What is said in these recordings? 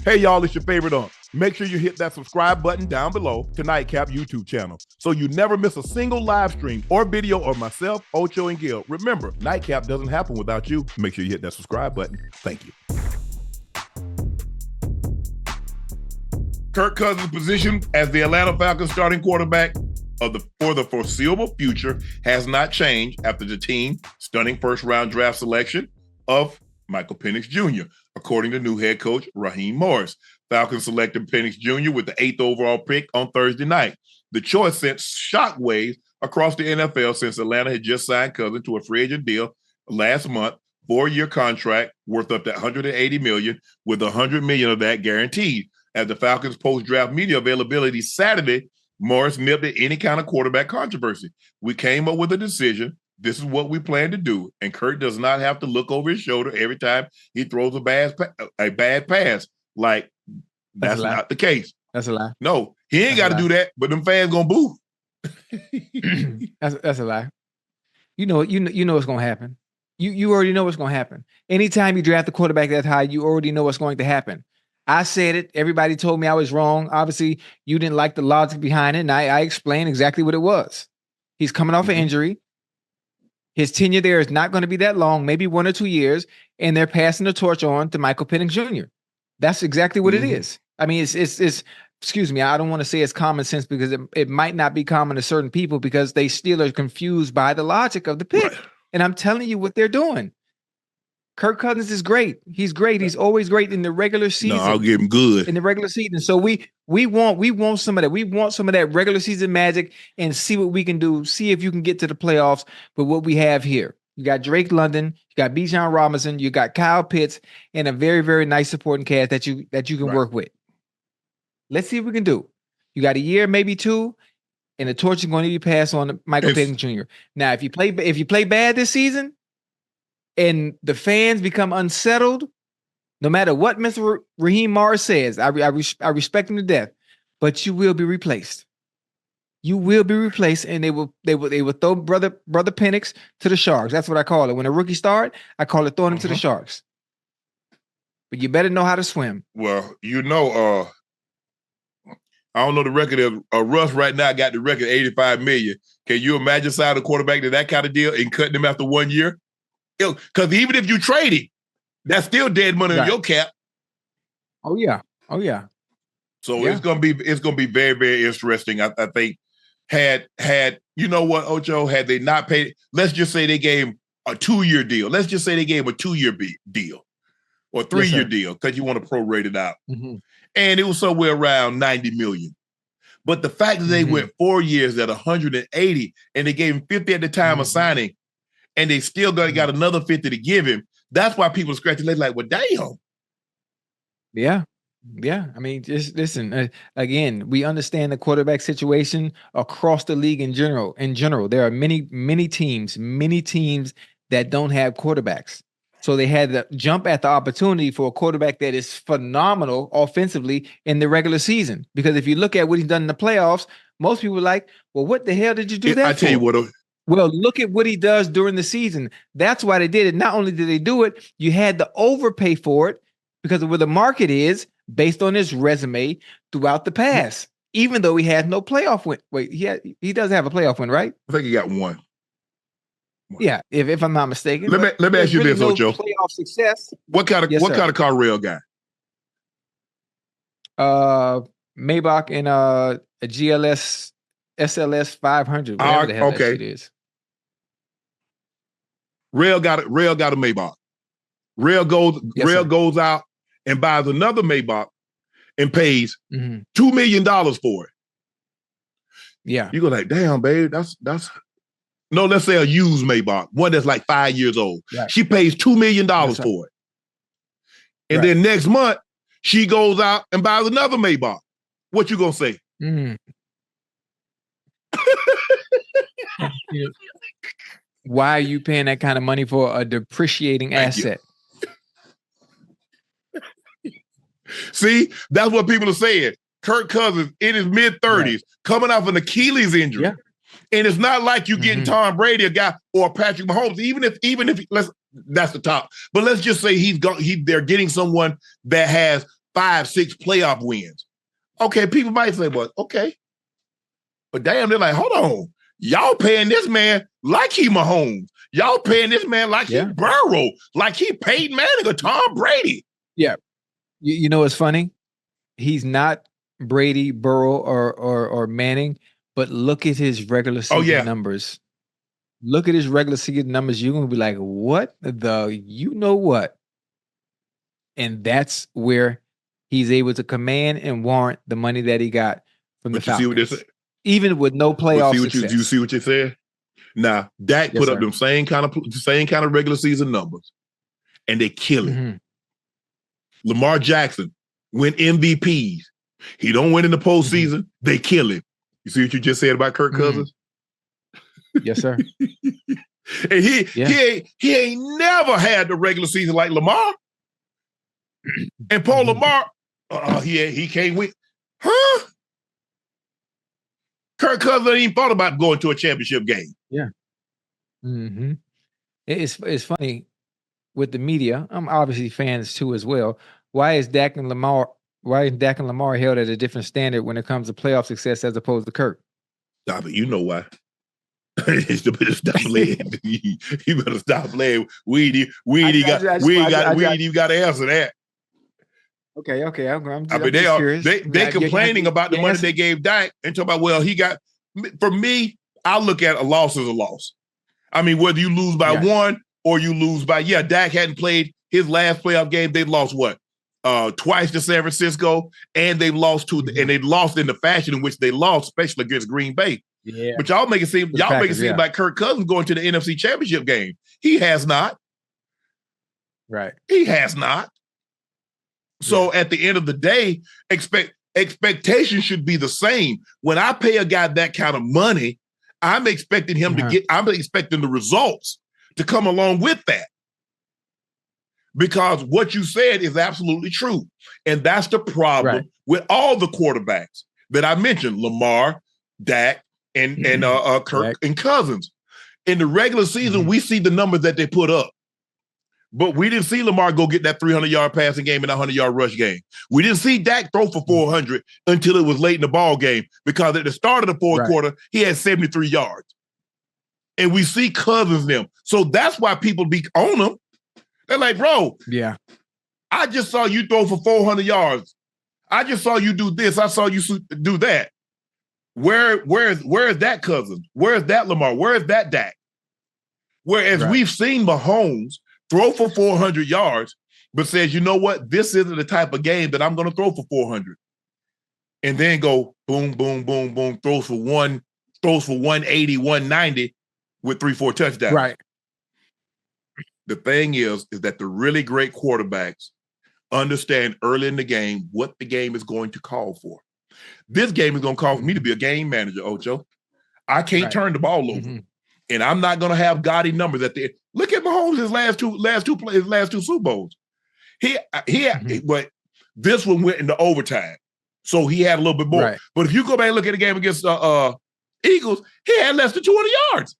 Hey, y'all, it's your favorite Unc. Make sure you hit that subscribe button down below to Nightcap YouTube channel so you never miss a single live stream or video of myself, Ocho, and Gil. Remember, Nightcap doesn't happen without you. Make sure you hit that subscribe button. Thank you. Kirk Cousins' position as the Atlanta Falcons starting quarterback for the foreseeable future has not changed after the team stunning first-round draft selection of Michael Penix Jr., according to new head coach Raheem Morris. Falcons selected Penix Jr. with the 8th overall pick on Thursday night. The choice sent shockwaves across the NFL since Atlanta had just signed Cousins to a free agent deal last month, 4-year contract worth up to $180 million, with $100 million of that guaranteed. At the Falcons' post-draft media availability Saturday, Morris nipped at any kind of quarterback controversy. We came up with a decision. This is what we plan to do. And Kirk does not have to look over his shoulder every time he throws a bad pass. Like, that's not the case. That's a lie. No, he ain't got to do that, but them fans going to boo. That's a lie. You know what's going to happen. You already know what's going to happen. Anytime you draft a quarterback that high, you already know what's going to happen. I said it. Everybody told me I was wrong. Obviously, you didn't like the logic behind it, and I explained exactly what it was. He's coming off an injury. His tenure there is not going to be that long, maybe 1 or 2 years, and they're passing the torch on to Michael Penix Jr. That's exactly what it is. I mean, it's excuse me, I don't want to say it's common sense because it might not be common to certain people because they still are confused by the logic of the pick. Right. And I'm telling you what they're doing. Kirk Cousins is great. He's great. He's always great in the regular season. No, I'll give him good in the regular season. So we want some of that. We want some of that regular season magic and see what we can do. See if you can get to the playoffs. But what we have here, you got Drake London, you got Bijan Robinson, you got Kyle Pitts, and a very, very nice supporting cast that you can work with. Let's see what we can do. You got a year, maybe 2, and the torch is going to be passed on to Michael Penix Jr. Now, if you play bad this season, and the fans become unsettled, no matter what Mr. Raheem Morris says, I respect him to death, but you will be replaced. You will be replaced, and they will throw brother Penix to the Sharks. That's what I call it. When a rookie start, I call it throwing him to the Sharks. But you better know how to swim. Well, I don't know the record of Russ right now got the record $85 million. Can you imagine signing a quarterback to that kind of deal and cutting him after 1 year? Because even if you trade him, that's still dead money on your cap. Oh yeah. So it's gonna be very, very interesting. I think had you know what, Ocho, had they not paid, let's just say they gave him a 2-year deal. Let's just say they gave him a 2-year deal or 3-year deal because you want to prorate it out, and it was somewhere around $90 million. But the fact that they went 4 years at 180, and they gave him 50 at the time of signing. And they still got another 50 to give him. That's why people scratch their legs like, well, damn. Yeah. I mean, just listen. Again, we understand the quarterback situation across the league in general. There are many teams that don't have quarterbacks. So they had to jump at the opportunity for a quarterback that is phenomenal offensively in the regular season. Because if you look at what he's done in the playoffs, most people are like, well, what the hell did you do that for? I tell you what. Well, look at what he does during the season. That's why they did it. Not only did they do it, you had to overpay for it because of where the market is based on his resume throughout the past, even though he had no playoff win. Wait, he does have a playoff win, right? I think he got one. Yeah, if I'm not mistaken. Let me ask you this, Ocho. Playoff success. What kind of car Rail got? Maybach and a GLS SLS 500. Whatever the hell that shit is. Rail got a Maybach. Rail goes out and buys another Maybach and pays $2 million for it. Yeah. You go like, damn, babe, that's no, let's say a used Maybach, one that's like 5 years old. Right. She pays $2 million for it. And then next month, she goes out and buys another Maybach. What you gonna say? Why are you paying that kind of money for a depreciating asset? See, that's what people are saying. Kirk Cousins in his mid-30s, coming off an Achilles injury. Yeah. And it's not like you getting Tom Brady, a guy, or Patrick Mahomes, even if that's the top. But let's just say they're getting someone that has 5, 6 playoff wins. Okay, people might say, well, okay. But damn, they're like, hold on. Y'all paying this man like he Mahomes. Y'all paying this man like he Burrow, like he Peyton Manning or Tom Brady. Yeah. You know what's funny? He's not Brady, Burrow, or Manning, but look at his regular season numbers. Look at his regular season numbers. You're going to be like, what the, you know what? And that's where he's able to command and warrant the money that he got from the Falcons. See what they say? Even with no playoff success. You see what you said? Now, Dak put up them same kind of regular season numbers, and they kill him. Lamar Jackson win MVPs. He don't win in the postseason. They kill him. You see what you just said about Kirk Cousins? Yes, sir. And he ain't never had the regular season like Lamar. And Paul Lamar, he can't win. Huh? Kirk Cousins ain't even thought about going to a championship game. Yeah. It's funny with the media. I'm obviously fans too as well. Why is Dak and Lamar held at a different standard when it comes to playoff success as opposed to Kirk? Stop it. You know why. You better stop playing. You better stop playing. We ain't got to answer that. Okay. I'm curious. They complaining about the money they gave Dak and talking about, well, he got. For me, I look at a loss as a loss. I mean, whether you lose by one or you lose by Dak hadn't played his last playoff game. They lost what? Twice to San Francisco, and they lost and they lost in the fashion in which they lost, especially against Green Bay. Yeah. But y'all make it seem like Kirk Cousins going to the NFC Championship game. He has not. Right. He has not. So at the end of the day, expectation should be the same. When I pay a guy that kind of money, I'm expecting him I'm expecting the results to come along with that. Because what you said is absolutely true. And that's the problem with all the quarterbacks that I mentioned, Lamar, Dak, and Kirk and Cousins. In the regular season, we see the numbers that they put up. But we didn't see Lamar go get that 300-yard passing game and a 100-yard rush game. We didn't see Dak throw for 400 until it was late in the ball game, because at the start of the fourth quarter, he had 73 yards. And we see Cousins them. So that's why people be on him. They're like, bro, I just saw you throw for 400 yards. I just saw you do this. I saw you do that. Where is that Cousins? Where is that Lamar? Where is that Dak? Whereas we've seen Mahomes throw for 400 yards, but says, you know what? This isn't the type of game that I'm going to throw for 400. And then go boom, boom, boom, boom, throws for 180, 190 with 3-4 touchdowns. Right. The thing is that the really great quarterbacks understand early in the game what the game is going to call for. This game is going to call for me to be a game manager, Ocho. I can't turn the ball over. And I'm not going to have gaudy numbers at the end. Look at Mahomes' his last two Super Bowls. But this one went into overtime. So he had a little bit more. Right. But if you go back and look at the game against Eagles, he had less than 200 yards.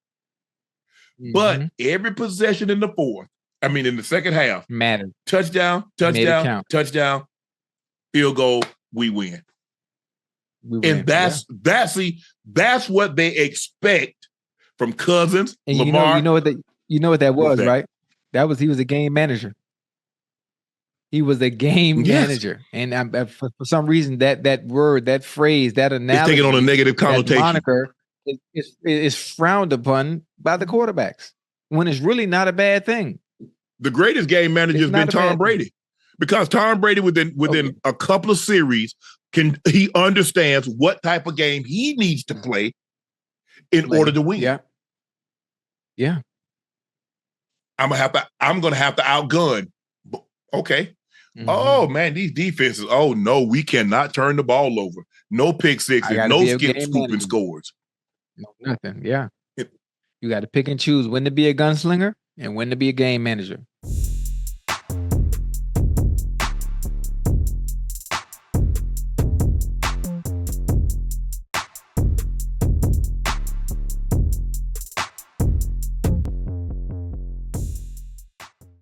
But every possession in the second half mattered. Touchdown, field goal, we win. And that's what they expect from Cousins, and Lamar. You know what that was, right? He was a game manager. He was a game manager, and for some reason that word, that phrase, that analogy, it's taking on a negative connotation. Moniker is frowned upon by the quarterbacks when it's really not a bad thing. The greatest game manager has been Tom Brady, because Tom Brady within a couple of series he understands what type of game he needs to play in order to win. Yeah. I'm gonna have to outgun. Okay. Oh man, these defenses. Oh no, we cannot turn the ball over. No pick sixes, no skip scooping scores. No, nothing. Yeah. You got to pick and choose when to be a gunslinger and when to be a game manager.